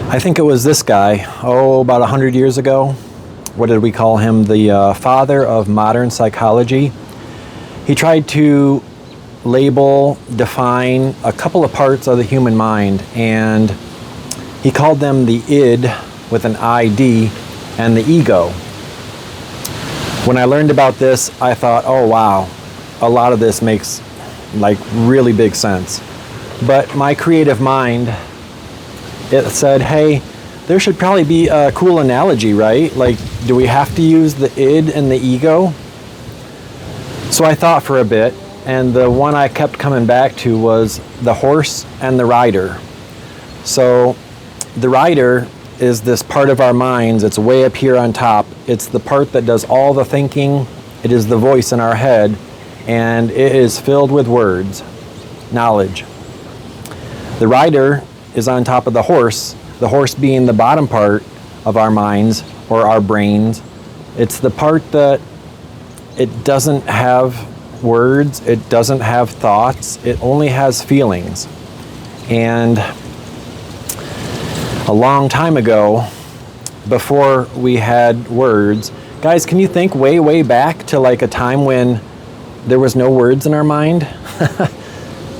I think it was this guy, about 100 years ago. What did we call him? The father of modern psychology. He tried to label, define a couple of parts of the human mind, and he called them the id with an ID and the ego. When I learned about this, I thought, oh wow, a lot of this makes like really big sense. But my creative mind, it said, hey, there should probably be a cool analogy, right? Like, do we have to use the id and the ego? So I thought for a bit, and the one I kept coming back to was the horse and the rider. So the rider is this part of our minds. It's way up here on top. It's the part that does all the thinking. It is the voice in our head, and it is filled with words, knowledge. The rider is on top of the horse being the bottom part of our minds or our brains. It's the part that it doesn't have words, it doesn't have thoughts, it only has feelings. And a long time ago, before we had words, guys, can you think way back to like a time when there was no words in our mind?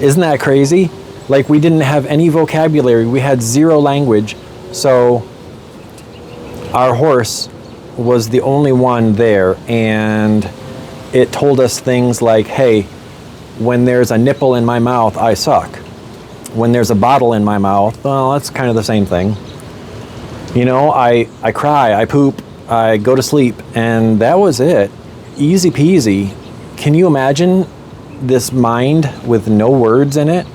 Isn't that crazy? Like, we didn't have any vocabulary, we had zero language, so our horse was the only one there, and it told us things like, hey, when there's a nipple in my mouth, I suck. When there's a bottle in my mouth, well, that's kind of the same thing. You know, I cry, I poop, I go to sleep, and that was it. Easy peasy. Can you imagine this mind with no words in it?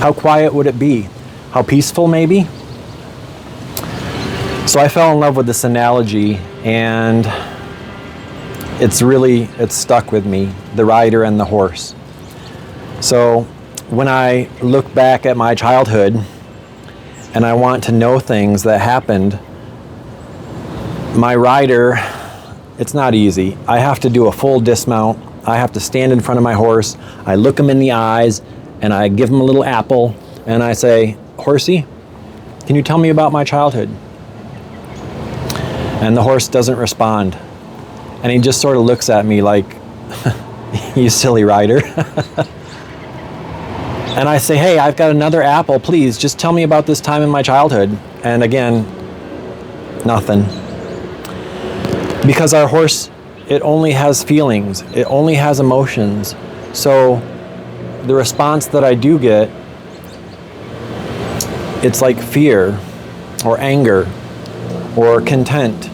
How quiet would it be? How peaceful, maybe? So I fell in love with this analogy, and it's stuck with me, the rider and the horse. So when I look back at my childhood and I want to know things that happened, my rider, it's not easy. I have to do a full dismount. I have to stand in front of my horse. I look him in the eyes and I give him a little apple and I say, horsey, can you tell me about my childhood? And the horse doesn't respond. And he just sort of looks at me like, you silly rider. And I say, hey, I've got another apple, please, just tell me about this time in my childhood. And again, nothing. Because our horse, it only has feelings, it only has emotions. So the response that I do get, it's like fear, or anger, or content,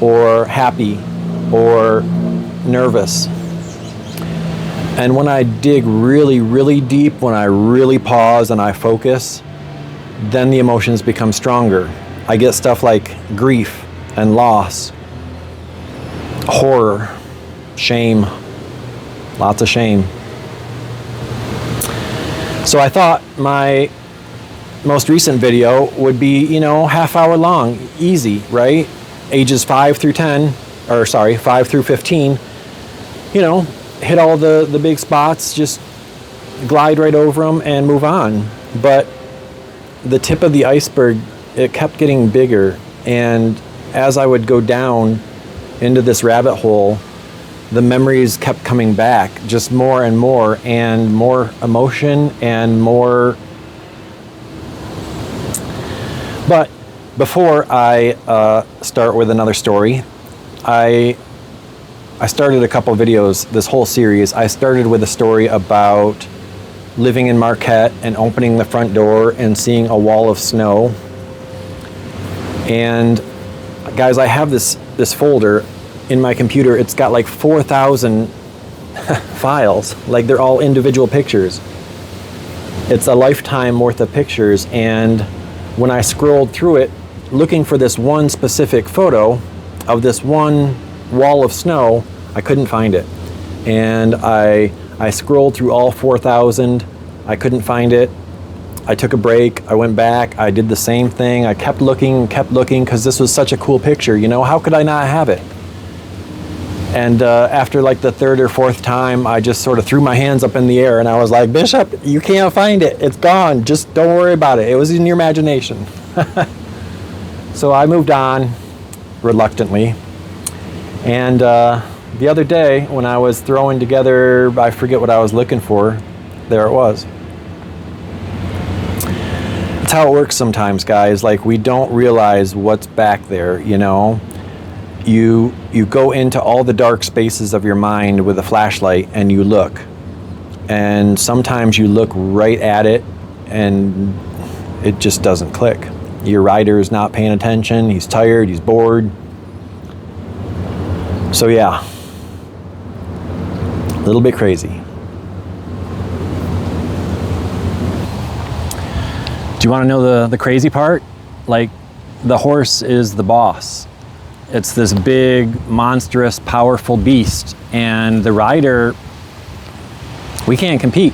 or happy, or nervous. And when I dig really deep, when I really pause and I focus, then the emotions become stronger. I get stuff like grief and loss, horror, shame, lots of shame. So I thought my most recent video would be, half hour long, easy, right? Ages 5 through 15, hit all the big spots, just glide right over them and move on. But the tip of the iceberg, it kept getting bigger. And as I would go down into this rabbit hole, the memories kept coming back, just more and more emotion and more. But before I start with another story, I started a couple videos, this whole series. I started with a story about living in Marquette and opening the front door and seeing a wall of snow. And guys, I have this folder in my computer. It's got like 4,000 files, like they're all individual pictures. It's a lifetime worth of pictures, and when I scrolled through it looking for this one specific photo of this one wall of snow, I couldn't find it. And I scrolled through all 4,000, I couldn't find it. I took a break, I went back, I did the same thing, I kept looking, because this was such a cool picture, how could I not have it? And after like the third or fourth time, I just sort of threw my hands up in the air and I was like, Bishop, you can't find it. It's gone. Just don't worry about it. It was in your imagination. So I moved on reluctantly. And the other day when I was throwing together, I forget what I was looking for, there it was. That's how it works sometimes, guys. Like, we don't realize what's back there, you know. You go into all the dark spaces of your mind with a flashlight and you look. And sometimes you look right at it and it just doesn't click. Your rider is not paying attention, he's tired, he's bored. So yeah, a little bit crazy. Do you want to know the crazy part? Like, the horse is the boss. It's this big, monstrous, powerful beast, and the rider, we can't compete.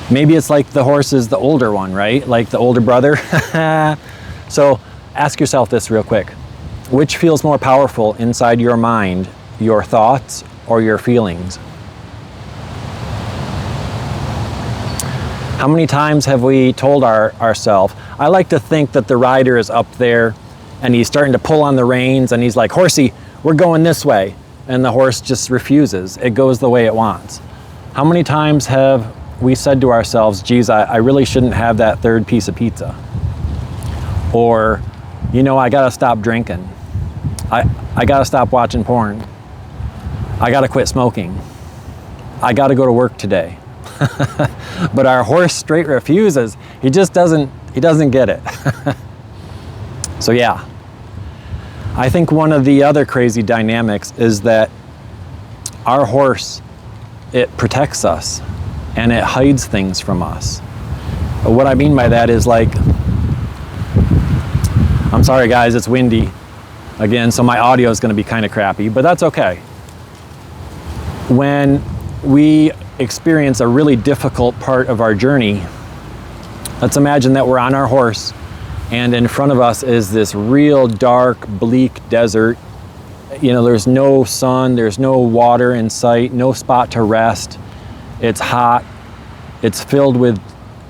Maybe it's like the horse is the older one, right? Like the older brother. So ask yourself this real quick. Which feels more powerful inside your mind, your thoughts or your feelings? How many times have we told ourselves, I like to think that the rider is up there and he's starting to pull on the reins and he's like, horsey, we're going this way. And the horse just refuses. It goes the way it wants. How many times have we said to ourselves, geez, I really shouldn't have that third piece of pizza? Or, you know, I gotta stop drinking. I gotta stop watching porn. I gotta quit smoking. I gotta go to work today. But our horse straight refuses. He just doesn't get it. So yeah, I think one of the other crazy dynamics is that our horse, it protects us and it hides things from us. What I mean by that is, like, I'm sorry guys, it's windy again, so my audio is going to be kind of crappy, but that's okay. When we experience a really difficult part of our journey, let's imagine that we're on our horse and in front of us is this real dark, bleak desert. You know, there's no sun, there's no water in sight, no spot to rest. It's hot. It's filled with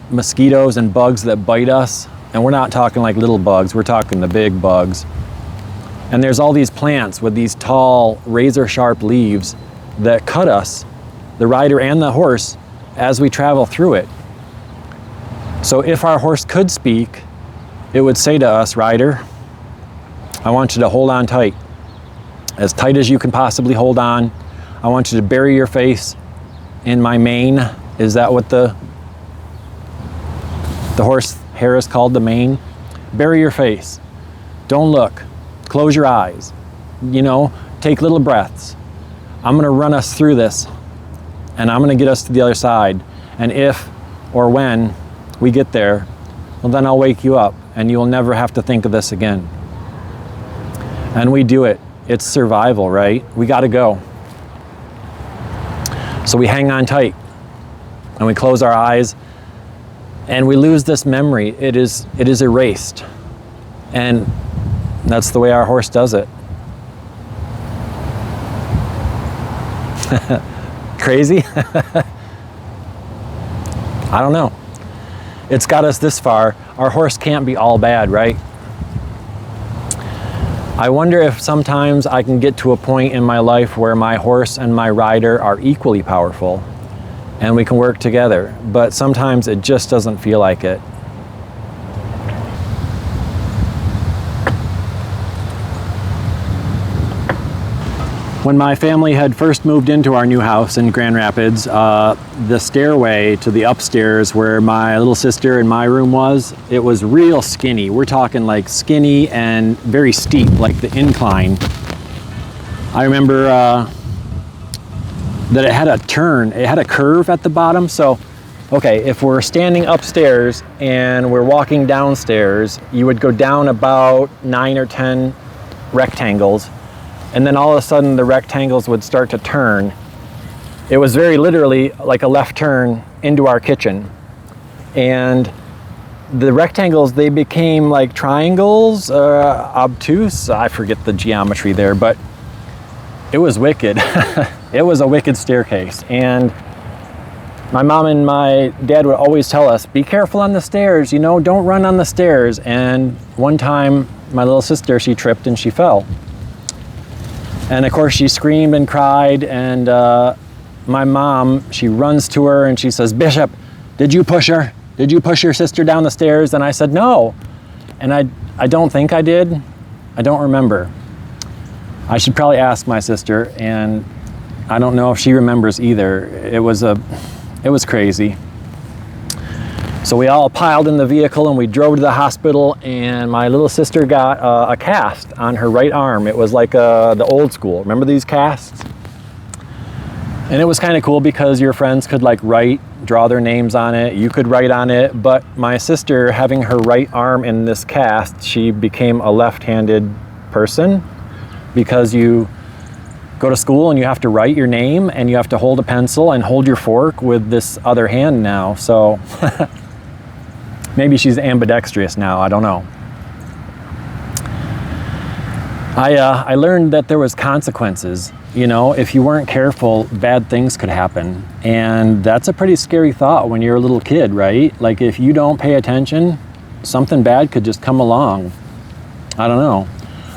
mosquitoes and bugs that bite us. And we're not talking like little bugs, we're talking the big bugs. And there's all these plants with these tall, razor-sharp leaves that cut us, the rider and the horse, as we travel through it. So if our horse could speak, it would say to us, rider, I want you to hold on tight as you can possibly hold on. I want you to bury your face in my mane. Is that what the horse hair is called, the mane? Bury your face. Don't look. Close your eyes. You know, take little breaths. I'm going to run us through this and I'm going to get us to the other side. And if or when we get there, well, then I'll wake you up and you'll never have to think of this again. And we do it. It's survival, right? We got to go. So we hang on tight and we close our eyes and we lose this memory. It is erased. And that's the way our horse does it. Crazy? I don't know. It's got us this far. Our horse can't be all bad, right? I wonder if sometimes I can get to a point in my life where my horse and my rider are equally powerful and we can work together, but sometimes it just doesn't feel like it. When my family had first moved into our new house in Grand Rapids, the stairway to the upstairs where my little sister and my room was, it was real skinny. We're talking like skinny and very steep, like the incline. I remember that it had a turn, it had a curve at the bottom. So, okay, if we're standing upstairs and we're walking downstairs, you would go down about 9 or 10 rectangles. And then all of a sudden the rectangles would start to turn. It was very literally like a left turn into our kitchen. And the rectangles, they became like triangles, obtuse. I forget the geometry there, but it was wicked. It was a wicked staircase. And my mom and my dad would always tell us, be careful on the stairs, you know, don't run on the stairs. And one time, my little sister, she tripped and she fell. And of course, she screamed and cried. And my mom, she runs to her and she says, Bishop, did you push her? Did you push your sister down the stairs? And I said, no. And I don't think I did. I don't remember. I should probably ask my sister, and I don't know if she remembers either. It was crazy. So we all piled in the vehicle and we drove to the hospital, and my little sister got a cast on her right arm. It was like the old school. Remember these casts? And it was kind of cool because your friends could like draw their names on it. You could write on it. But my sister, having her right arm in this cast, she became a left-handed person, because you go to school and you have to write your name and you have to hold a pencil and hold your fork with this other hand now. So maybe she's ambidextrous now, I don't know. I learned that there was consequences. You know, if you weren't careful, bad things could happen. And that's a pretty scary thought when you're a little kid, right? Like if you don't pay attention, something bad could just come along. I don't know.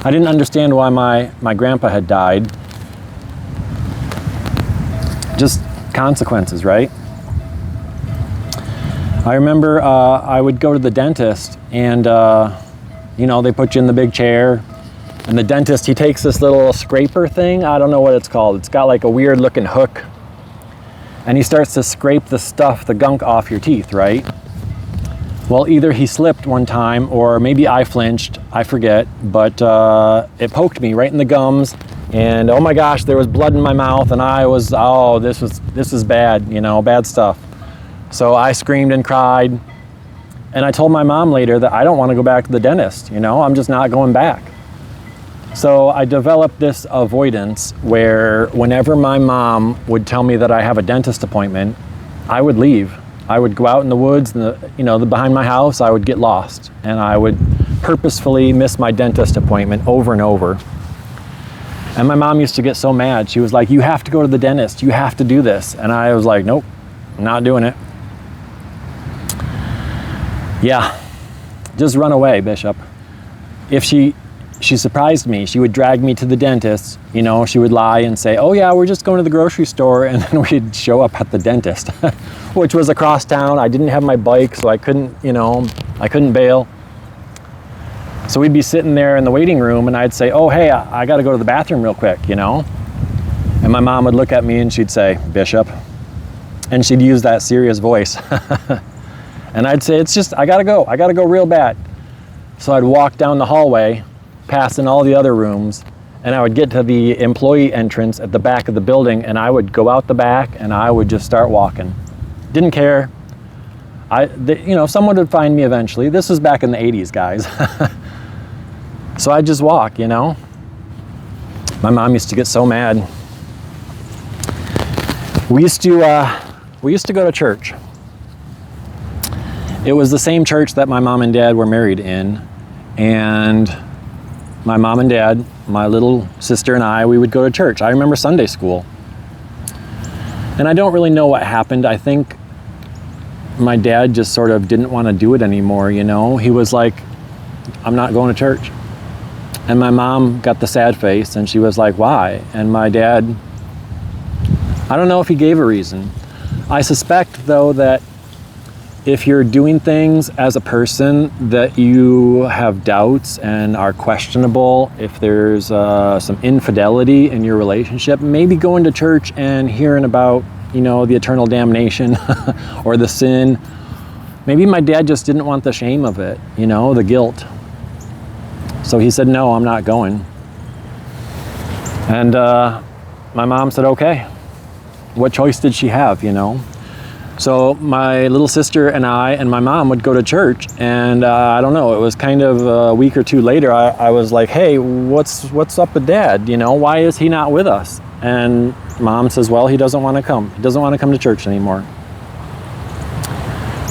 I didn't understand why my grandpa had died. Just consequences, right? I remember I would go to the dentist and, you know, they put you in the big chair, and the dentist, he takes this little scraper thing. I don't know what it's called. It's got like a weird looking hook, and he starts to scrape the stuff, the gunk off your teeth, right? Well, either he slipped one time or maybe I flinched, I forget, but it poked me right in the gums, and oh my gosh, there was blood in my mouth, and I was, oh, this is bad, you know, bad stuff. So I screamed and cried, and I told my mom later that I don't want to go back to the dentist, you know, I'm just not going back. So I developed this avoidance where whenever my mom would tell me that I have a dentist appointment, I would leave. I would go out in the woods, behind my house. I would get lost, and I would purposefully miss my dentist appointment over and over. And my mom used to get so mad. She was like, you have to go to the dentist. You have to do this. And I was like, nope, I'm not doing it. Yeah, just run away, Bishop. If she surprised me, she would drag me to the dentist. You know, she would lie and say, oh yeah, we're just going to the grocery store, and then we'd show up at the dentist, which was across town. I didn't have my bike, so I couldn't bail. So we'd be sitting there in the waiting room, and I'd say, oh hey, I gotta go to the bathroom real quick, you know? And my mom would look at me and she'd say, Bishop. And she'd use that serious voice. And I'd say, it's just, I gotta go real bad. So I'd walk down the hallway, passing all the other rooms, and I would get to the employee entrance at the back of the building, and I would go out the back and I would just start walking. Didn't care. Someone would find me eventually. This was back in the 80s, guys. So I'd just walk, you know. My mom used to get so mad. We used to go to church. It was the same church that my mom and dad were married in, and my mom and dad, my little sister and I, we would go to church. I remember Sunday school. And I don't really know what happened. I think my dad just sort of didn't want to do it anymore, you know? He was like, I'm not going to church. And my mom got the sad face, and she was like, why? And my dad, I don't know if he gave a reason. I suspect, though, that if you're doing things as a person that you have doubts and are questionable, if there's some infidelity in your relationship, maybe going to church and hearing about, the eternal damnation or the sin, maybe my dad just didn't want the shame of it, the guilt. So he said, no, I'm not going. And my mom said, okay. What choice did she have, So my little sister and I and my mom would go to church, and I don't know, it was kind of a week or two later, I was like, hey, what's up with Dad? Why is he not with us? And Mom says, well, he doesn't want to come. He doesn't want to come to church anymore.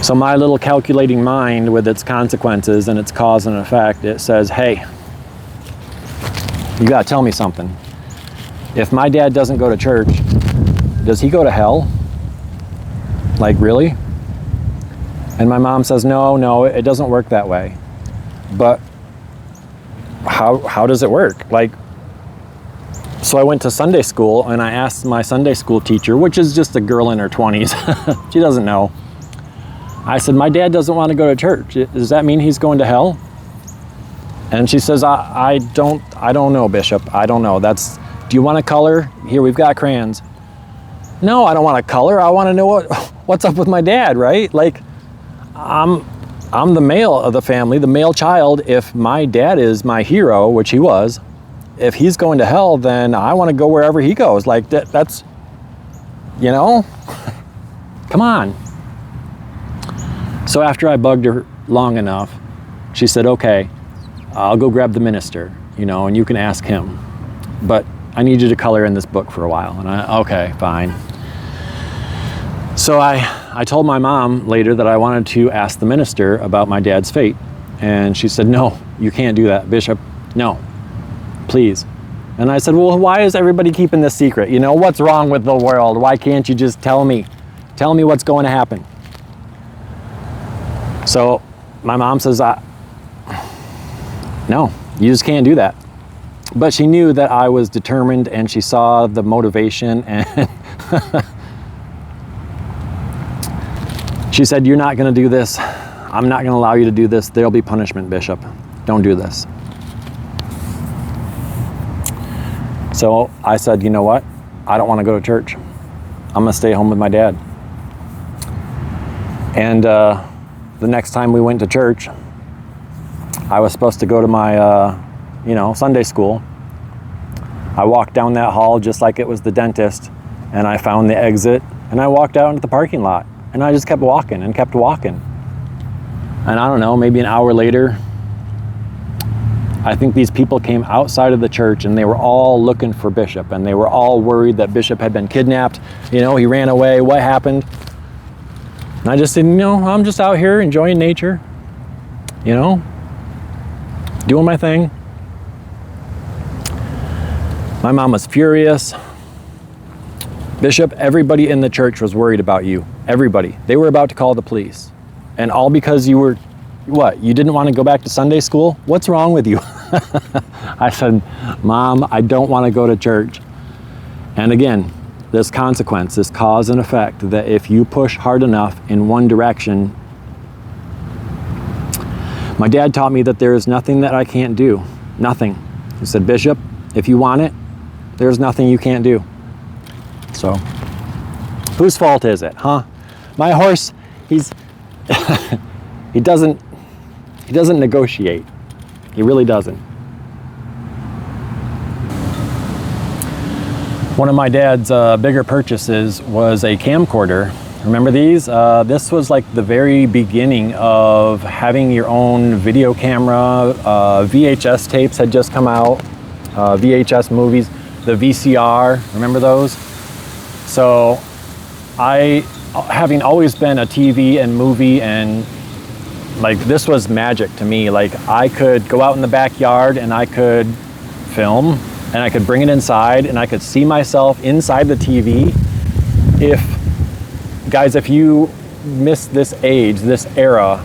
So my little calculating mind, with its consequences and its cause and effect, it says, hey, you got to tell me something. If my dad doesn't go to church, does he go to hell? Like, really? And my mom says, no, it doesn't work that way. But how does it work? Like, so I went to Sunday school and I asked my Sunday school teacher, which is just a girl in her 20s. She doesn't know. I said, my dad doesn't want to go to church. Does that mean he's going to hell? And she says, I don't know, Bishop. I don't know. Do you want to color? Here, we've got crayons. No, I don't want to color. I want to know what's up with my dad, right? Like, I'm the male of the family, the male child. If my dad is my hero, which he was, if he's going to hell, then I want to go wherever he goes. Like, that's, come on. So after I bugged her long enough, she said, okay, I'll go grab the minister, and you can ask him. But I need you to color in this book for a while. And okay, fine. So I told my mom later that I wanted to ask the minister about my dad's fate. And she said, no, you can't do that, Bishop. No, please. And I said, well, why is everybody keeping this secret? What's wrong with the world? Why can't you just tell me? Tell me what's going to happen. So my mom says, no, you just can't do that. But she knew that I was determined and she saw the motivation, and she said, you're not going to do this. I'm not going to allow you to do this. There'll be punishment, Bishop. Don't do this. So I said, you know what? I don't want to go to church. I'm going to stay home with my dad. And the next time we went to church, I was supposed to go to my, Sunday school. I walked down that hall just like it was the dentist, and I found the exit, and I walked out into the parking lot, and I just kept walking and kept walking. And I don't know, maybe an hour later, I think these people came outside of the church, and they were all looking for Bishop, and they were all worried that Bishop had been kidnapped. He ran away. What happened? And I just said, I'm just out here enjoying nature, doing my thing. My mom was furious. Bishop, everybody in the church was worried about you. Everybody. They were about to call the police. And all because you were, you didn't want to go back to Sunday school? What's wrong with you? I said, Mom, I don't want to go to church. And again, this consequence, this cause and effect, that if you push hard enough in one direction, my dad taught me that there is nothing that I can't do. Nothing. He said, Bishop, if you want it, there's nothing you can't do. So, whose fault is it, huh? My horse, he doesn't negotiate. He really doesn't. One of my dad's bigger purchases was a camcorder. Remember these? This was like the very beginning of having your own video camera. VHS tapes had just come out. VHS movies, the VCR, remember those? So having always been a TV and movie, and like this was magic to me. Like I could go out in the backyard and I could film, and I could bring it inside, and I could see myself inside the TV. If you missed this age, this era,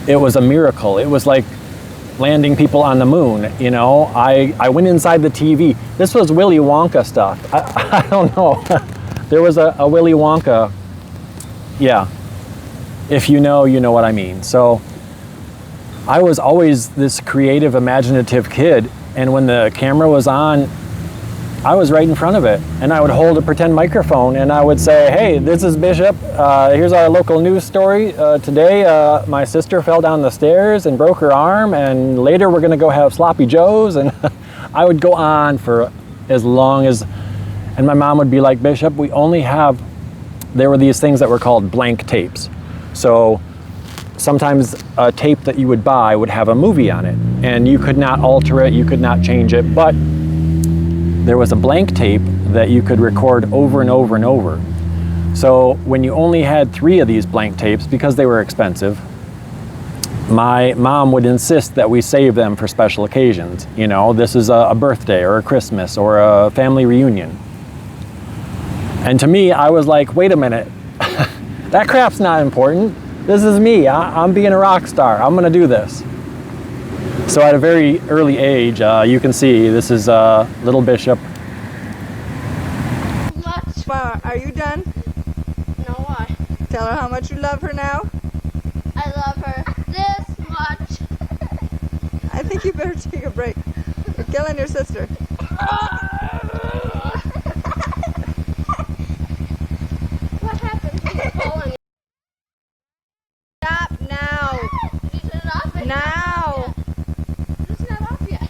it was a miracle. It was like landing people on the moon, I went inside the TV. This was Willy Wonka stuff. I don't know. There was a Willy Wonka, yeah. If you know what I mean. So I was always this creative, imaginative kid, and when the camera was on, I was right in front of it, and I would hold a pretend microphone, and I would say, hey, this is Bishop. Here's our local news story. Today, my sister fell down the stairs and broke her arm, and later we're going to go have sloppy joes. And I would go on for as long as, and my mom would be like, Bishop, there were these things that were called blank tapes. So sometimes a tape that you would buy would have a movie on it, and you could not alter it, you could not change it, but there was a blank tape that you could record over and over and over. So when you only had 3 of these blank tapes, because they were expensive, my mom would insist that we save them for special occasions. You know, this is a birthday or a Christmas or a family reunion. And to me, I was like, wait a minute, that crap's not important. This is me. I'm being a rock star. I'm gonna do this. So at a very early age, you can see this is little Bishop. Well, are you done? No, why? Tell her how much you love her now. I love her this much. I think you better take a break. You're killing your sister. What happened? She's falling. Stop now. Did you turn it off? Now. It's not off yet.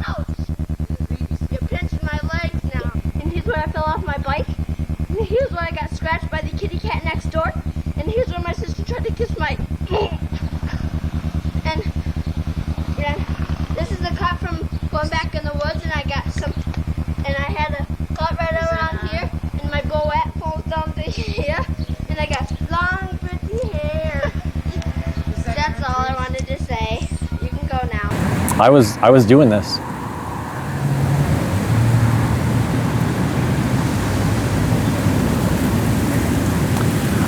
Ouch! You're pinching my legs now. And here's where I fell off my bike. And here's where I got scratched by the kitty cat next door. And here's where my sister tried to kiss my... And this is the cut from going back in the woods, and I got some... And I had a cut right around here, and my boette falls down to here. And I got long, pretty hair. That's all I wanted to say. You can go now. I was doing this.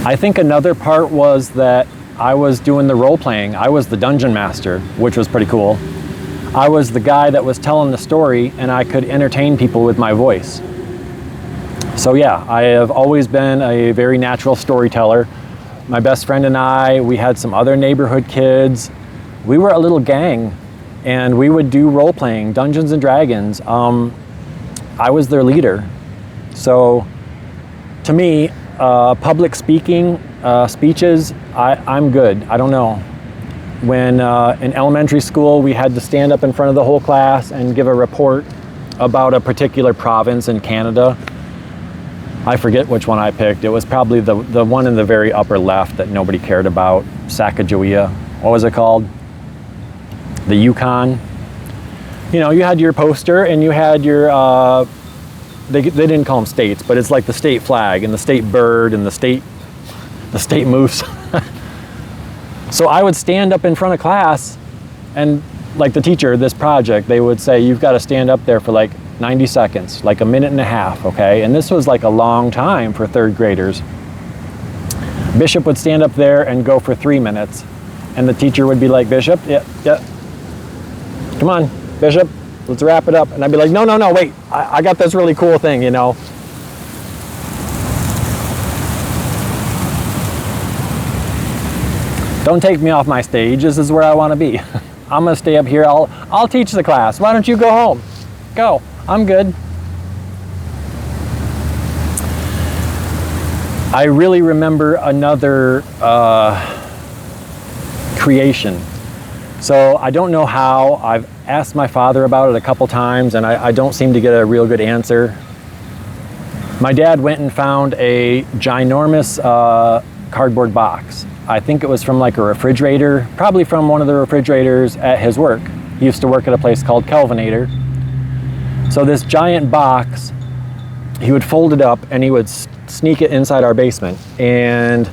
I think another part was that I was doing the role playing. I was the dungeon master, which was pretty cool. I was the guy that was telling the story, and I could entertain people with my voice. So yeah, I have always been a very natural storyteller. My best friend and I, we had some other neighborhood kids. We were a little gang, and we would do role playing, Dungeons and Dragons. I was their leader. So to me, public speaking, speeches, I'm good. I don't know. When in elementary school, we had to stand up in front of the whole class and give a report about a particular province in Canada. I forget which one I picked. It was probably the one in the very upper left that nobody cared about, Sacagawea. What was it called? The Yukon. You know, you had your poster and you had your, they didn't call them states, but it's like the state flag and the state bird and the state moose. So I would stand up in front of class, and like the teacher, this project, they would say, you've got to stand up there for like 90 seconds, like a minute and a half, okay? And this was like a long time for third graders. Bishop would stand up there and go for 3 minutes, and the teacher would be like, Bishop, yeah, come on, Bishop, let's wrap it up. And I'd be like, no, wait, I got this really cool thing, you know. Don't take me off my stage. This is where I want to be. I'm gonna stay up here. I'll teach the class. Why don't you go home? Go. I'm good. I really remember another creation. So I don't know how. I've asked my father about it a couple times, and I don't seem to get a real good answer. My dad went and found a ginormous cardboard box. I think it was from like a refrigerator, probably from one of the refrigerators at his work. He used to work at a place called Kelvinator. So this giant box, he would fold it up and he would sneak it inside our basement. And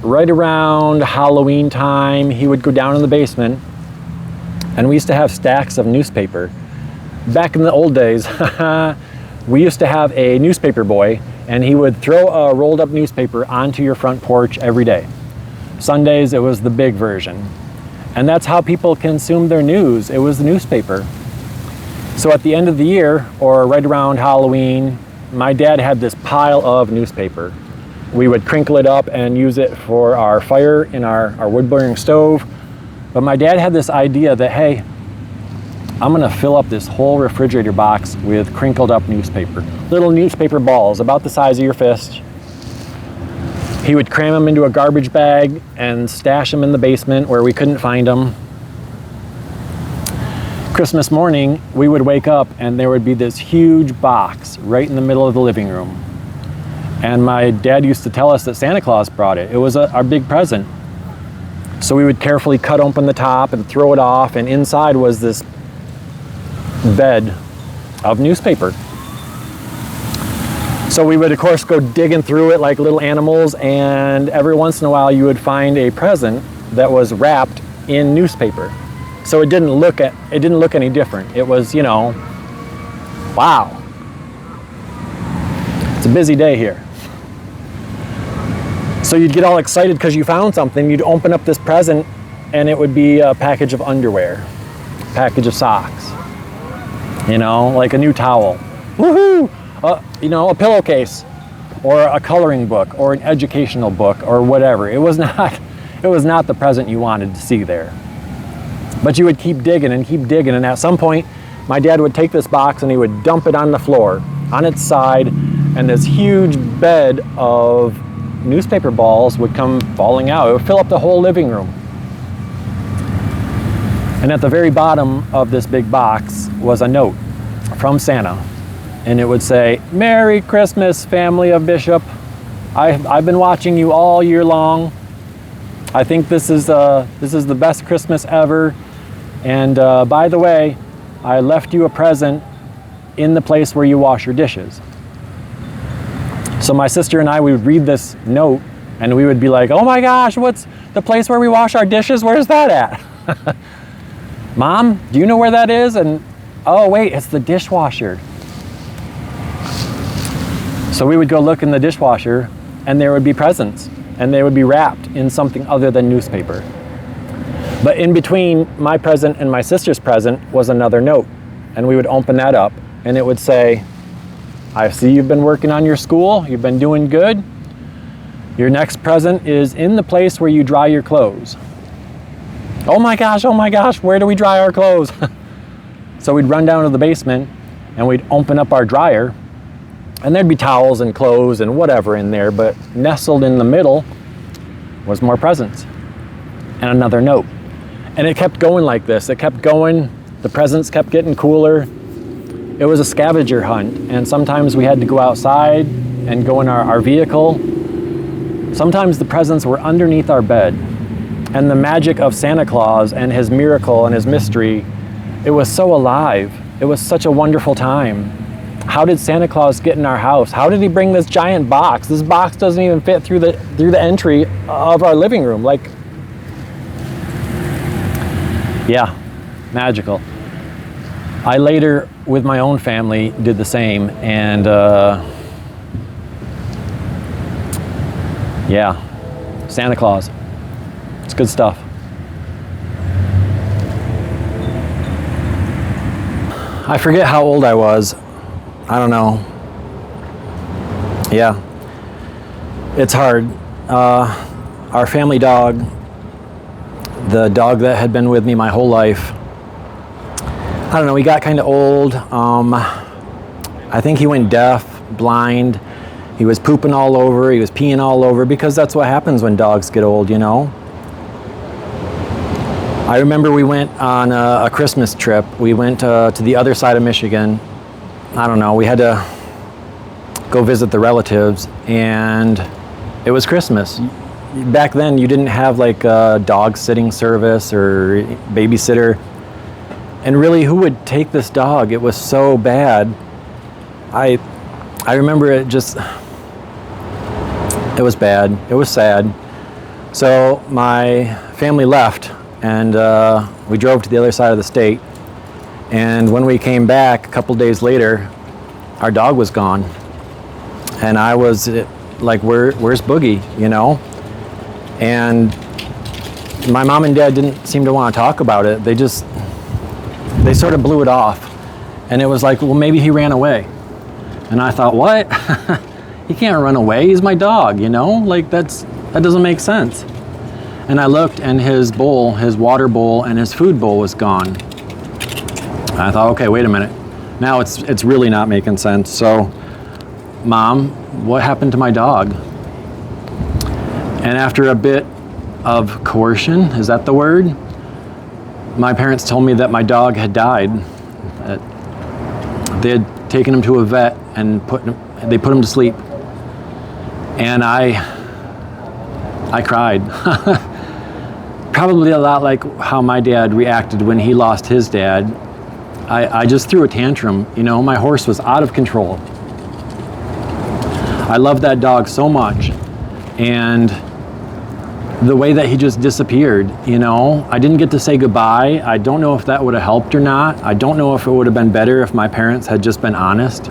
right around Halloween time, he would go down in the basement, and we used to have stacks of newspaper. Back in the old days, we used to have a newspaper boy, and he would throw a rolled up newspaper onto your front porch every day. Sundays, it was the big version. And that's how people consumed their news. It was the newspaper. So at the end of the year, or right around Halloween, my dad had this pile of newspaper. We would crinkle it up and use it for our fire in our wood-burning stove. But my dad had this idea that, hey, I'm gonna fill up this whole refrigerator box with crinkled up newspaper. Little newspaper balls about the size of your fist. He would cram them into a garbage bag and stash them in the basement where we couldn't find them. Christmas morning, we would wake up and there would be this huge box right in the middle of the living room. And my dad used to tell us that Santa Claus brought it. It was our big present. So we would carefully cut open the top and throw it off, and inside was this bed of newspaper. So we would, of course, go digging through it like little animals, and every once in a while you would find a present that was wrapped in newspaper. So it didn't look any different. It was, you know, wow. It's a busy day here. So you'd get all excited because you found something. You'd open up this present, and it would be a package of underwear, a package of socks, you know, like a new towel. Woohoo! You know, a pillowcase, or a coloring book, or an educational book, or whatever. It was not the present you wanted to see there. But you would keep digging, and at some point, my dad would take this box and he would dump it on the floor, on its side, and this huge bed of newspaper balls would come falling out. It would fill up the whole living room. And at the very bottom of this big box was a note from Santa. And it would say, "Merry Christmas, family of Bishop. I've been watching you all year long. I think this is the best Christmas ever. And by the way, I left you a present in the place where you wash your dishes." So my sister and I, we would read this note and we would be like, "Oh my gosh, what's the place where we wash our dishes? Where's that at?" "Mom, do you know where that is?" And, "Oh wait, it's the dishwasher." So we would go look in the dishwasher and there would be presents, and they would be wrapped in something other than newspaper. But in between my present and my sister's present was another note, and we would open that up and it would say, "I see you've been working on your school, you've been doing good. Your next present is in the place where you dry your clothes." Oh my gosh, where do we dry our clothes? So we'd run down to the basement and we'd open up our dryer, and there'd be towels and clothes and whatever in there, but nestled in the middle was more presents and another note. And it kept going like this. It kept going. The presents kept getting cooler. It was a scavenger hunt, and sometimes we had to go outside and go in our vehicle. Sometimes the presents were underneath our bed, and the magic of Santa Claus and his miracle and his mystery, it was so alive. It was such a wonderful time. How did Santa Claus get in our house? How did he bring this giant box? This box doesn't even fit through the entry of our living room. Like, yeah, magical. I later, with my own family, did the same, and yeah, Santa Claus. It's good stuff. I forget how old I was. I don't know. Yeah, it's hard. Our family dog, the dog that had been with me my whole life, I don't know, he got kind of old. I think he went deaf, blind. He was pooping all over, he was peeing all over, because that's what happens when dogs get old, you know. I remember we went on a Christmas trip. We went to the other side of Michigan. I don't know, we had to go visit the relatives, and it was Christmas. Back then you didn't have like a dog sitting service or babysitter. And really, who would take this dog? It was so bad. I remember it just, it was bad. It was sad. So my family left, and we drove to the other side of the state. And when we came back a couple days later, our dog was gone. And I was like, where's Boogie, you know? And my mom and dad didn't seem to want to talk about it. They sort of blew it off. And it was like, well, maybe he ran away. And I thought, what? He can't run away. He's my dog, you know? Like, that doesn't make sense. And I looked, and his bowl, his water bowl, and his food bowl was gone. And I thought, okay, wait a minute. Now it's really not making sense. So, Mom, what happened to my dog? And after a bit of coercion, is that the word? My parents told me that my dog had died. They had taken him to a vet and they put him to sleep. And I cried. Probably a lot like how my dad reacted when he lost his dad. I just threw a tantrum, you know, my horse was out of control. I loved that dog so much. And the way that he just disappeared, you know, I didn't get to say goodbye. I don't know if that would have helped or not. I don't know if it would have been better if my parents had just been honest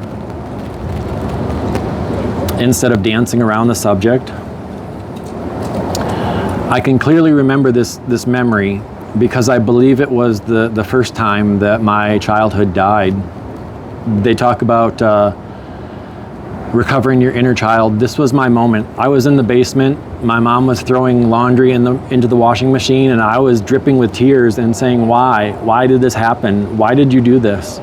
instead of dancing around the subject. I can clearly remember this memory because I believe it was the first time that my childhood died. They talk about recovering your inner child. This was my moment. I was in the basement. My mom was throwing laundry into the washing machine, and I was dripping with tears and saying, why? Why did this happen? Why did you do this?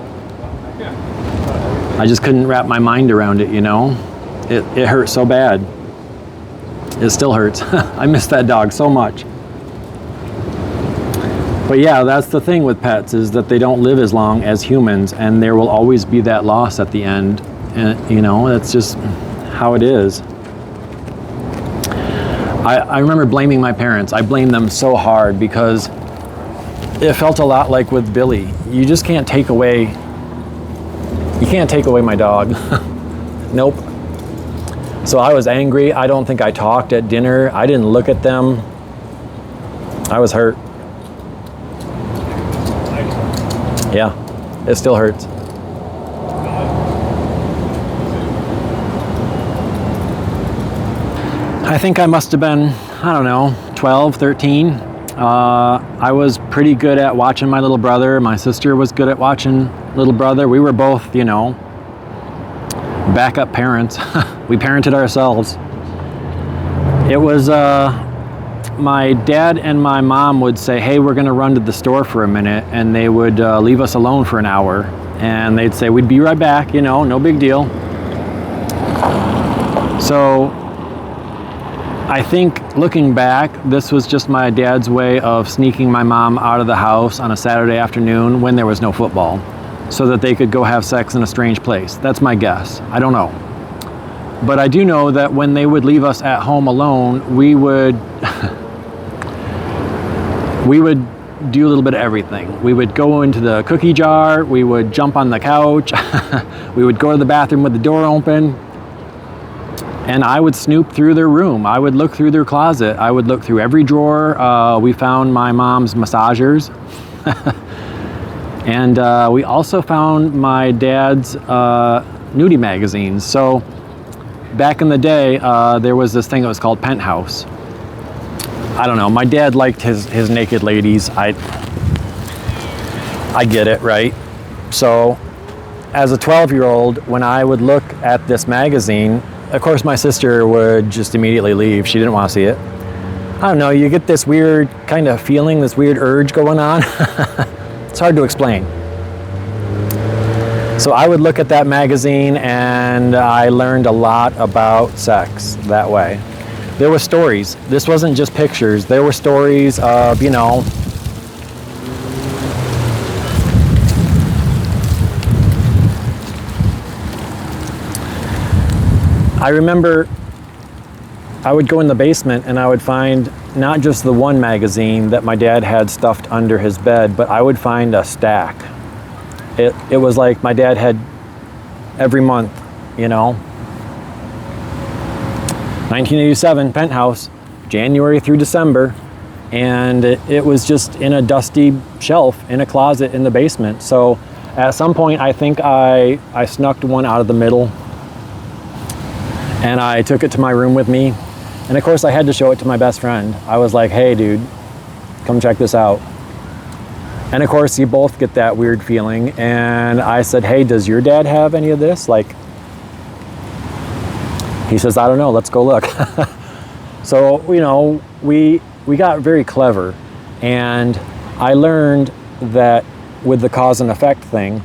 I just couldn't wrap my mind around it, you know? It hurt so bad. It still hurts. I miss that dog so much. But yeah, that's the thing with pets, is that they don't live as long as humans, and there will always be that loss at the end. And, you know, that's just how it is. I remember blaming my parents. I blamed them so hard because it felt a lot like with Billy. You just can't take away, my dog. Nope. So I was angry. I don't think I talked at dinner. I didn't look at them. I was hurt. Yeah, it still hurts. I think I must have been, I don't know, 12, 13. I was pretty good at watching my little brother. My sister was good at watching little brother. We were both, you know, backup parents. We parented ourselves. It was, my dad and my mom would say, hey, we're gonna run to the store for a minute, and they would leave us alone for an hour. And they'd say, we'd be right back, you know, no big deal. So, I think looking back, this was just my dad's way of sneaking my mom out of the house on a Saturday afternoon when there was no football, so that they could go have sex in a strange place. That's my guess. I don't know. But I do know that when they would leave us at home alone, we would do a little bit of everything. We would go into the cookie jar, we would jump on the couch, we would go to the bathroom with the door open, and I would snoop through their room. I would look through their closet. I would look through every drawer. We found my mom's massagers. And we also found my dad's nudie magazines. So back in the day, there was this thing that was called Penthouse. I don't know, my dad liked his naked ladies. I get it, right? So as a 12-year-old, when I would look at this magazine, of course my sister would just immediately leave. She didn't want to see it. I don't know, you get this weird kind of feeling, this weird urge going on. It's hard to explain. So I would look at that magazine and I learned a lot about sex that way. There were stories. This wasn't just pictures. There were stories of, you know, I remember I would go in the basement and I would find not just the one magazine that my dad had stuffed under his bed, but I would find a stack. It was like my dad had every month, you know. 1987, Penthouse, January through December, and it was just in a dusty shelf in a closet in the basement. So at some point, I think I snuck one out of the middle, and I took it to my room with me. And of course, I had to show it to my best friend. I was like, hey, dude, come check this out. And of course, you both get that weird feeling. And I said, hey, does your dad have any of this? Like, he says, I don't know, let's go look. So, you know, we got very clever. And I learned that with the cause and effect thing,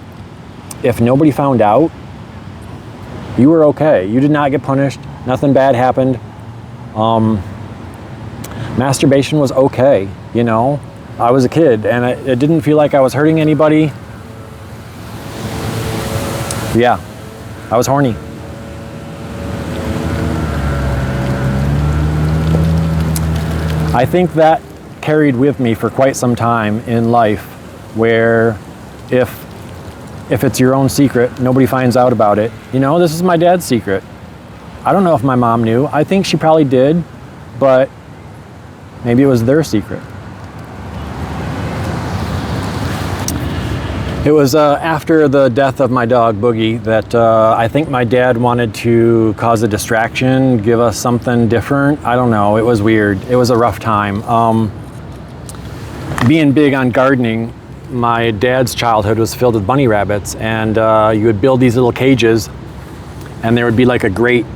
if nobody found out, you were okay. You did not get punished. Nothing bad happened. Masturbation was okay, you know. I was a kid and it didn't feel like I was hurting anybody. Yeah, I was horny. I think that carried with me for quite some time in life, where if it's your own secret, nobody finds out about it. You know, this is my dad's secret. I don't know if my mom knew. I think she probably did, but maybe it was their secret. It was after the death of my dog, Boogie, that I think my dad wanted to cause a distraction, give us something different. I don't know. It was weird. It was a rough time. Being big on gardening, my dad's childhood was filled with bunny rabbits, and you would build these little cages, and there would be like a grate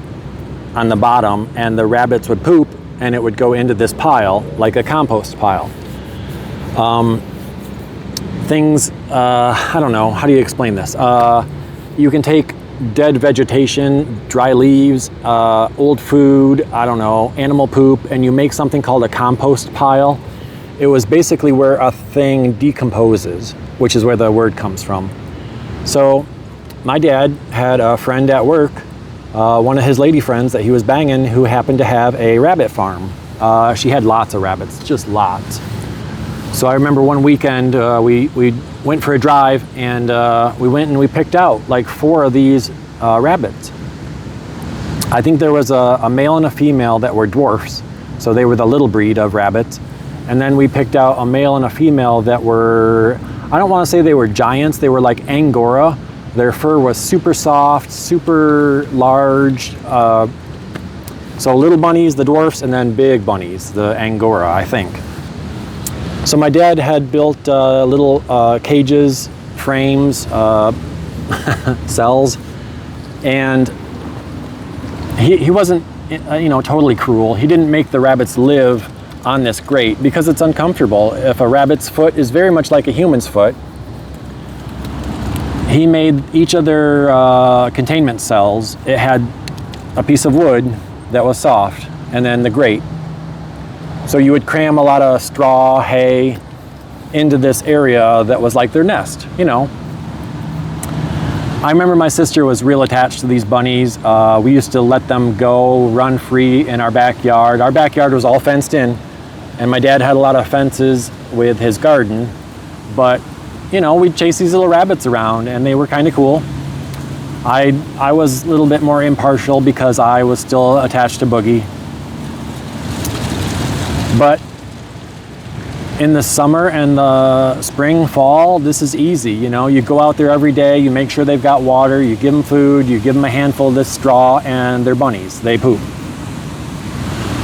on the bottom, and the rabbits would poop, and it would go into this pile, like a compost pile. I don't know, how do you explain this? You can take dead vegetation, dry leaves, old food, I don't know, animal poop, and you make something called a compost pile. It was basically where a thing decomposes, which is where the word comes from. So my dad had a friend at work, one of his lady friends that he was banging, who happened to have a rabbit farm. She had lots of rabbits, just lots. So I remember one weekend we went for a drive, and we went and we picked out like 4 of these rabbits. I think there was a male and a female that were dwarfs, so they were the little breed of rabbits. And then we picked out a male and a female that were, I don't want to say they were giants, they were like Angora. Their fur was super soft, super large. So little bunnies, the dwarfs, and then big bunnies, the Angora, I think. So my dad had built little cages, frames, cells, and he wasn't, totally cruel. He didn't make the rabbits live on this grate because it's uncomfortable. If a rabbit's foot is very much like a human's foot, he made each of their containment cells. It had a piece of wood that was soft, and then the grate. So you would cram a lot of straw, hay into this area that was like their nest, I remember my sister was real attached to these bunnies. We used to let them go run free in our backyard. Our backyard was all fenced in, and my dad had a lot of fences with his garden, but we'd chase these little rabbits around, and they were kind of cool. I was a little bit more impartial because I was still attached to Boogie. But in the summer and the spring, fall, this is easy. You go out there every day, you make sure they've got water, you give them food, you give them a handful of this straw, and they're bunnies. They poop.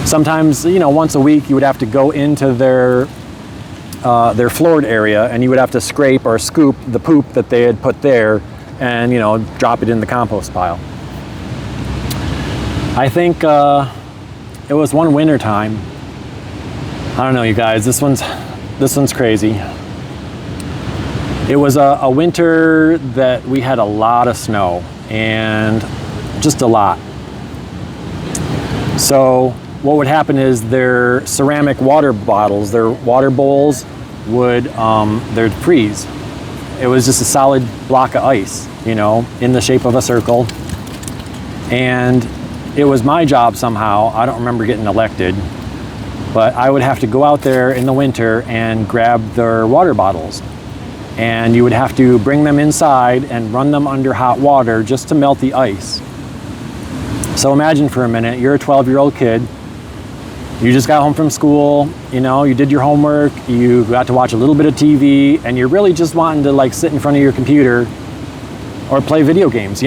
Sometimes, once a week, you would have to go into their floored area, and you would have to scrape or scoop the poop that they had put there and, drop it in the compost pile. I think it was one winter time. I don't know, you guys, this one's crazy. It was a winter that we had a lot of snow, and just a lot. So what would happen is their ceramic water bottles, their water bowls they'd freeze. It was just a solid block of ice, in the shape of a circle. And it was my job somehow, I don't remember getting elected, but I would have to go out there in the winter and grab their water bottles. And you would have to bring them inside and run them under hot water just to melt the ice. So imagine for a minute, you're a 12-year-old kid, you just got home from school, you did your homework, you got to watch a little bit of TV, and you're really just wanting to sit in front of your computer or play video games,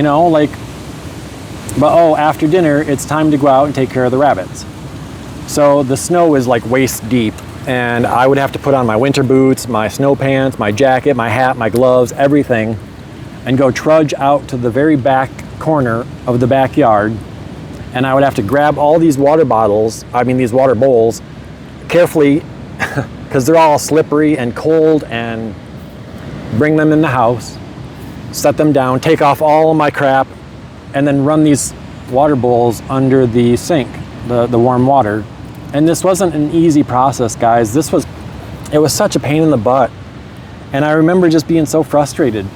but after dinner, it's time to go out and take care of the rabbits. So the snow is like waist deep, and I would have to put on my winter boots, my snow pants, my jacket, my hat, my gloves, everything, and go trudge out to the very back corner of the backyard. And I would have to grab all these water bowls, carefully, because they're all slippery and cold, and bring them in the house, set them down, take off all of my crap, and then run these water bowls under the sink, the warm water. And this wasn't an easy process, guys. It was such a pain in the butt. And I remember just being so frustrated.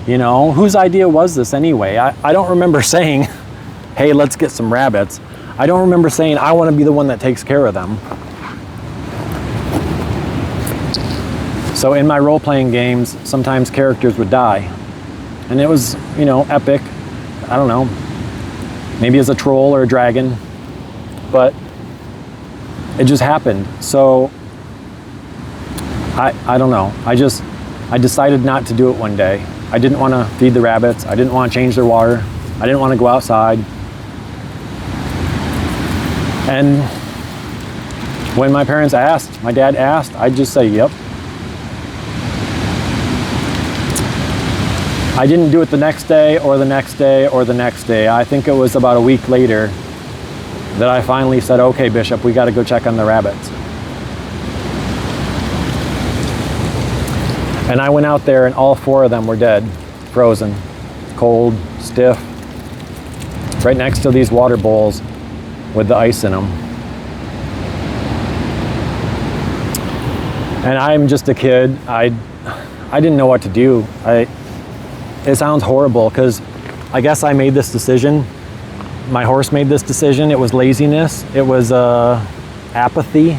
Whose idea was this anyway? I don't remember saying, hey, let's get some rabbits. I don't remember saying, I want to be the one that takes care of them. So in my role-playing games, sometimes characters would die. And it was, epic. I don't know. maybe as a troll or a dragon, but it just happened. So I don't know. I decided not to do it one day. I didn't want to feed the rabbits. I didn't want to change their water. I didn't want to go outside. And when my parents asked, my dad asked, I'd just say, yep. I didn't do it the next day or the next day or the next day. I think it was about a week later that I finally said, okay, Bishop, we got to go check on the rabbits. And I went out there and all 4 of them were dead, frozen, cold, stiff, right next to these water bowls with the ice in them. And I'm just a kid. I didn't know what to do. It sounds horrible because I guess I made this decision. My horse made this decision. It was laziness. It was apathy.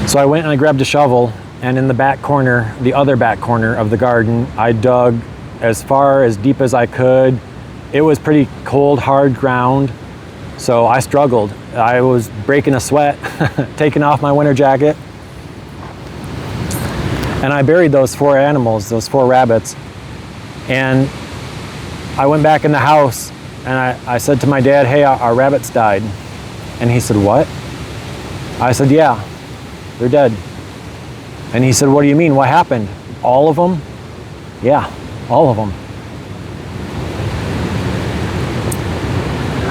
So I went and I grabbed a shovel, and in the back corner, the other back corner of the garden, I dug as far, as deep as I could. It was pretty cold, hard ground, so I struggled. I was breaking a sweat, taking off my winter jacket. And I buried those 4 animals, those 4 rabbits. And I went back in the house and I said to my dad, hey, our rabbits died. And he said, what? I said, yeah, they're dead. And he said, what do you mean? What happened? All of them? Yeah, all of them.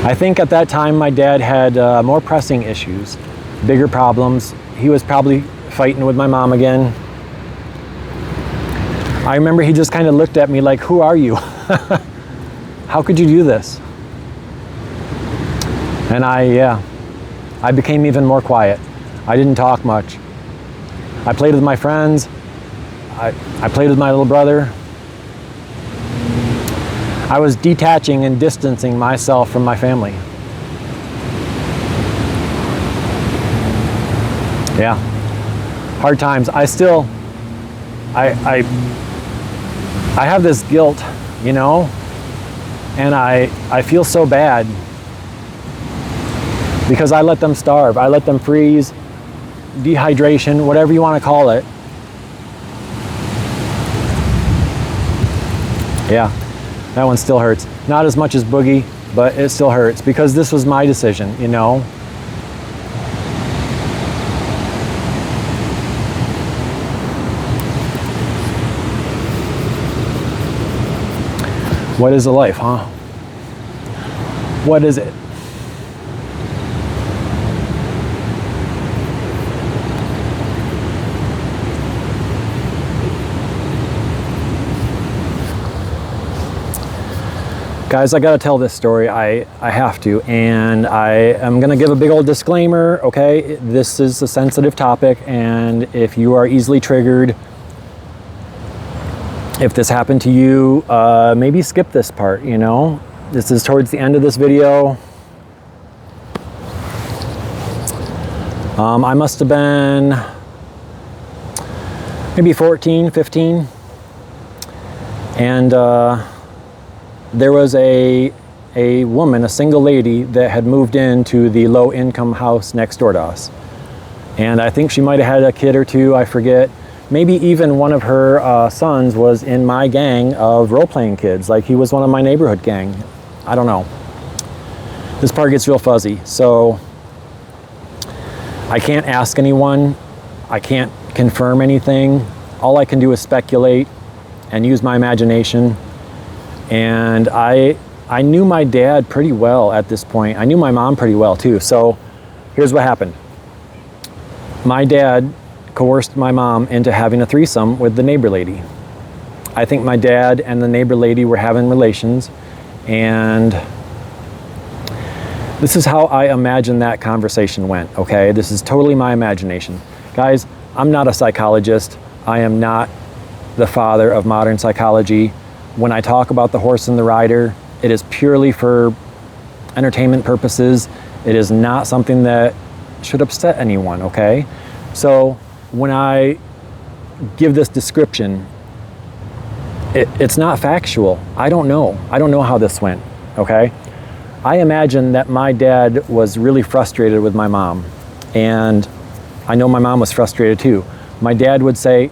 I think at that time my dad had more pressing issues, bigger problems. He was probably fighting with my mom again. I remember he just kind of looked at me like, who are you? How could you do this? And I became even more quiet. I didn't talk much. I played with my friends. I played with my little brother. I was detaching and distancing myself from my family. Yeah, hard times. I have this guilt, you know, and I feel so bad because I let them starve. I let them freeze, dehydration, whatever you want to call it. Yeah, that one still hurts. Not as much as Boogie, but it still hurts because this was my decision, you know. What is a life, huh? What is it? Guys, I gotta tell this story. I have to, and I am gonna give a big old disclaimer, okay? This is a sensitive topic, and if you are easily triggered, if this happened to you, maybe skip this part, you know? This is towards the end of this video. I must have been maybe 14, 15. And there was a woman, a single lady, that had moved into the low-income house next door to us. And I think she might have had a kid or two, I forget. Maybe even one of her sons was in my gang of role-playing kids. Like he was one of my neighborhood gang. I don't know. This part gets real fuzzy. So I can't ask anyone. I can't confirm anything. All I can do is speculate and use my imagination. And I knew my dad pretty well at this point. I knew my mom pretty well too. So here's what happened. My dad coerced my mom into having a threesome with the neighbor lady. I think my dad and the neighbor lady were having relations, and this is how I imagine that conversation went, okay? This is totally my imagination. Guys, I'm not a psychologist. I am not the father of modern psychology. When I talk about the horse and the rider, it is purely for entertainment purposes. It is not something that should upset anyone, okay? So when I give this description, It's not factual. I don't know. I don't know how this went, okay? I imagine that my dad was really frustrated with my mom. And I know my mom was frustrated too. My dad would say,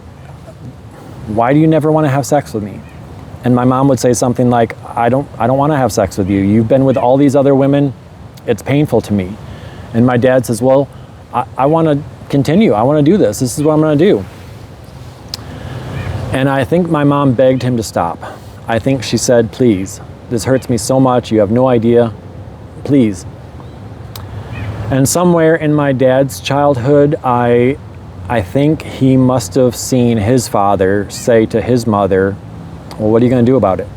"Why do you never want to have sex with me?" And my mom would say something like, I don't want to have sex with you. You've been with all these other women. It's painful to me." And my dad says, "Well, I want to continue. I want to do this. This is what I'm going to do." And I think my mom begged him to stop. I think she said, "Please, this hurts me so much. You have no idea. Please." And somewhere in my dad's childhood, I think he must have seen his father say to his mother, "Well, what are you going to do about it?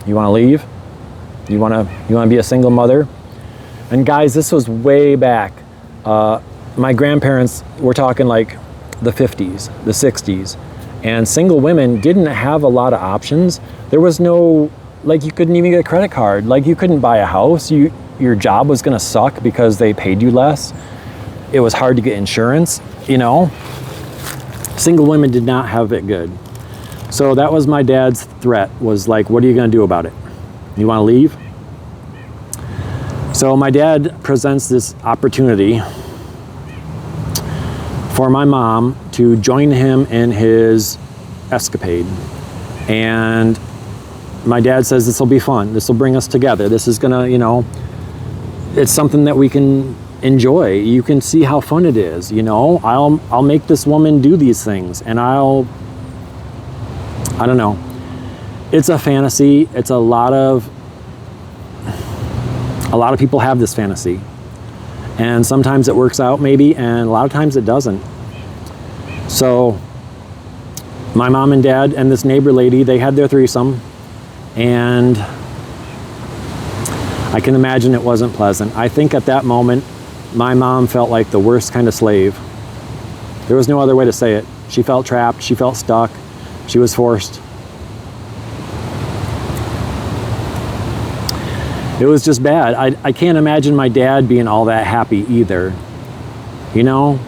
You want to leave? You want to be a single mother?" And guys, this was way back. My grandparents were talking like the 50s, the 60s, and single women didn't have a lot of options. There was no, like, you couldn't even get a credit card. Like, you couldn't buy a house. Your job was going to suck because they paid you less. It was hard to get insurance, you know. Single women did not have it good. So that was my dad's threat, was like, what are you going to do about it? You want to leave? So my dad presents this opportunity for my mom to join him in his escapade. And my dad says, "This will be fun. This will bring us together. This is gonna, you know, it's something that we can enjoy. You can see how fun it is, you know. I'll make this woman do these things, and I don't know. It's a fantasy. It's a lot of people have this fantasy. And sometimes it works out maybe, and a lot of times it doesn't. So my mom and dad and this neighbor lady, they had their threesome, and I can imagine it wasn't pleasant. I think at that moment, my mom felt like the worst kind of slave. There was no other way to say it. She felt trapped. She felt stuck. She was forced. It was just bad. I can't imagine my dad being all that happy either. You know?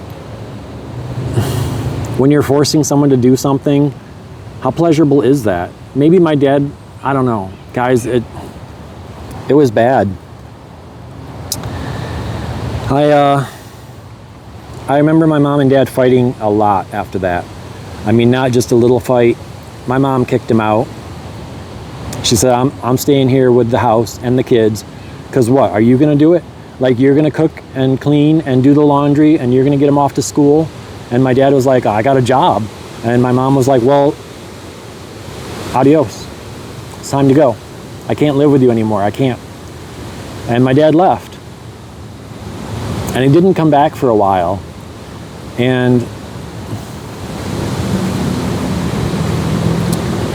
When you're forcing someone to do something, how pleasurable is that? Maybe my dad, I don't know. Guys, it was bad. I remember my mom and dad fighting a lot after that. I mean, not just a little fight. My mom kicked him out. She said, I'm staying here with the house and the kids, because what, are you going to do it? Like, you're going to cook and clean and do the laundry, and you're going to get them off to school? And my dad was like, I got a job. And my mom was like, well, adios. It's time to go. I can't live with you anymore. I can't. And my dad left. And he didn't come back for a while. And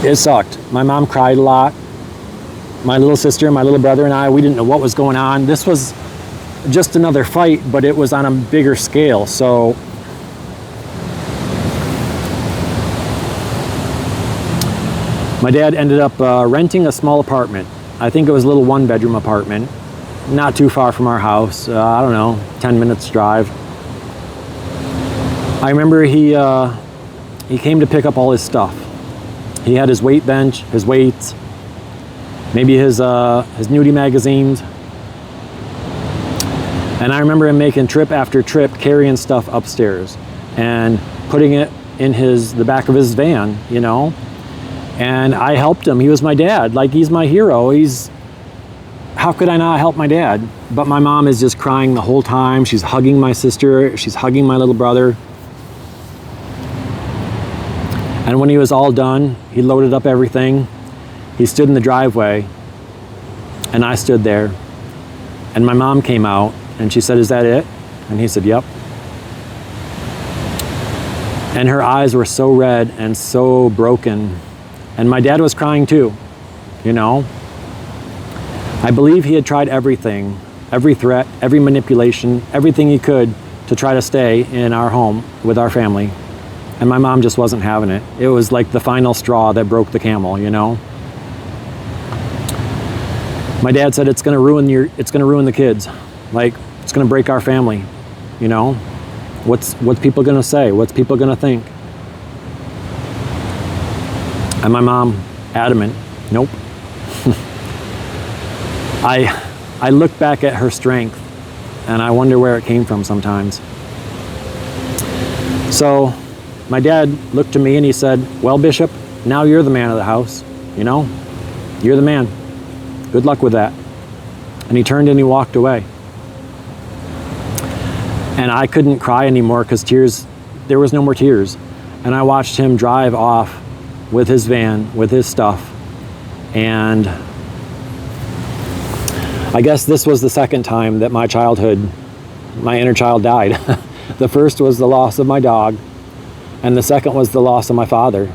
it sucked. My mom cried a lot. My little sister, my little brother and I, we didn't know what was going on. This was just another fight, but it was on a bigger scale. So my dad ended up renting a small apartment. I think it was a little one-bedroom apartment, not too far from our house. I don't know, 10 minutes drive. I remember he came to pick up all his stuff. He had his weight bench, his weights, maybe his nudie magazines. And I remember him making trip after trip, carrying stuff upstairs and putting it in the back of his van, you know. And I helped him. He was my dad. Like, he's my hero. How could I not help my dad? But my mom is just crying the whole time. She's hugging my sister. She's hugging my little brother. And when he was all done, he loaded up everything. He stood in the driveway, and I stood there. And my mom came out, and she said, "Is that it?" And he said, "Yep." And her eyes were so red and so broken. And my dad was crying too, you know. I believe he had tried everything, every threat, every manipulation, everything he could to try to stay in our home with our family. And my mom just wasn't having it. It was like the final straw that broke the camel, you know. My dad said, it's gonna ruin the kids. Like, it's gonna break our family, you know. What's people gonna say? What's people gonna think? And my mom adamant, nope. I look back at her strength and I wonder where it came from sometimes. So my dad looked to me and he said, well, Bishop, now you're the man of the house, you know? You're the man. Good luck with that. And he turned and he walked away. And I couldn't cry anymore because there was no more tears. And I watched him drive off with his van, with his stuff. And I guess this was the second time that my inner child died. The first was the loss of my dog, and the second was the loss of my father.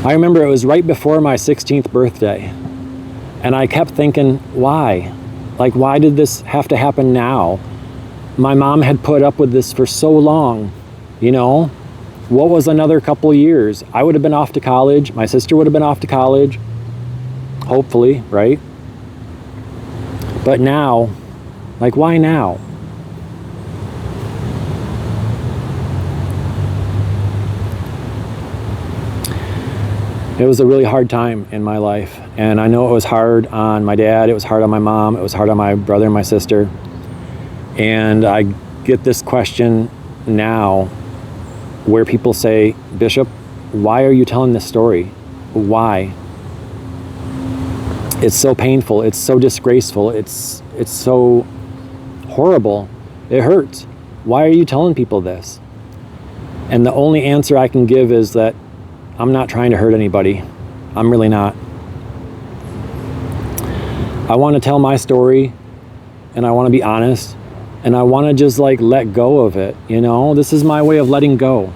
I remember it was right before my 16th birthday, and I kept thinking, why? Like, why did this have to happen now? My mom had put up with this for so long, you know? What was another couple years? I would have been off to college. My sister would have been off to college. Hopefully, right? But now, like, why now? It was a really hard time in my life. And I know it was hard on my dad. It was hard on my mom. It was hard on my brother and my sister. And I get this question now where people say, Bishop, why are you telling this story? Why? It's so painful. It's so disgraceful. It's so horrible. It hurts. Why are you telling people this? And the only answer I can give is that I'm not trying to hurt anybody. I'm really not. I want to tell my story, and I want to be honest, and I want to just like let go of it, you know? This is my way of letting go.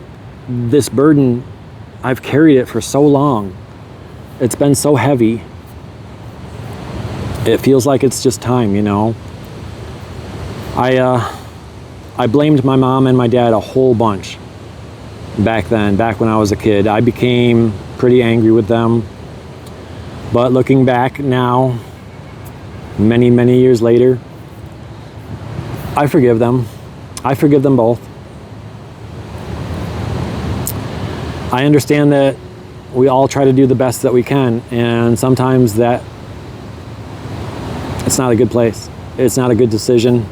This burden, I've carried it for so long. It's been so heavy. It feels like it's just time, you know? I blamed my mom and my dad a whole bunch back then, back when I was a kid. I became pretty angry with them. But looking back now, many, many years later, I forgive them. I forgive them both. I understand that we all try to do the best that we can, and sometimes that it's not a good place. It's not a good decision.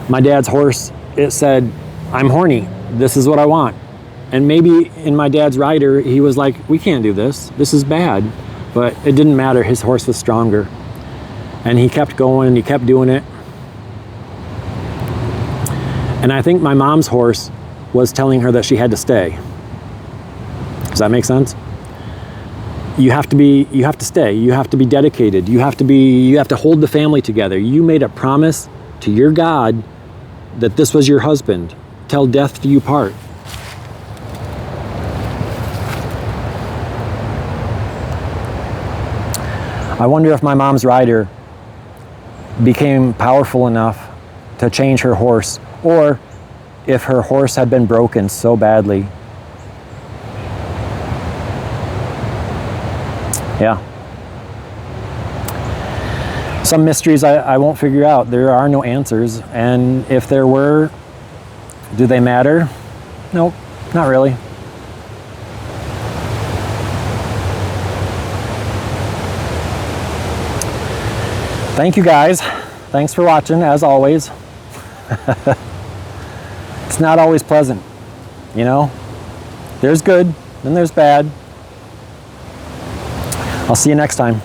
My dad's horse, it said, I'm horny. This is what I want. And maybe in my dad's rider, he was like, we can't do this. This is bad. But it didn't matter. His horse was stronger. And he kept going and he kept doing it. And I think my mom's horse was telling her that she had to stay. Does that make sense? You have to stay. You have to be dedicated. You have to hold the family together. You made a promise to your God that this was your husband. Till death do you part. I wonder if my mom's rider became powerful enough to change her horse, or if her horse had been broken so badly. Yeah. Some mysteries I won't figure out. There are no answers. And if there were, do they matter? Nope, not really. Thank you guys. Thanks for watching, as always. It's not always pleasant, you know? There's good, and there's bad. I'll see you next time.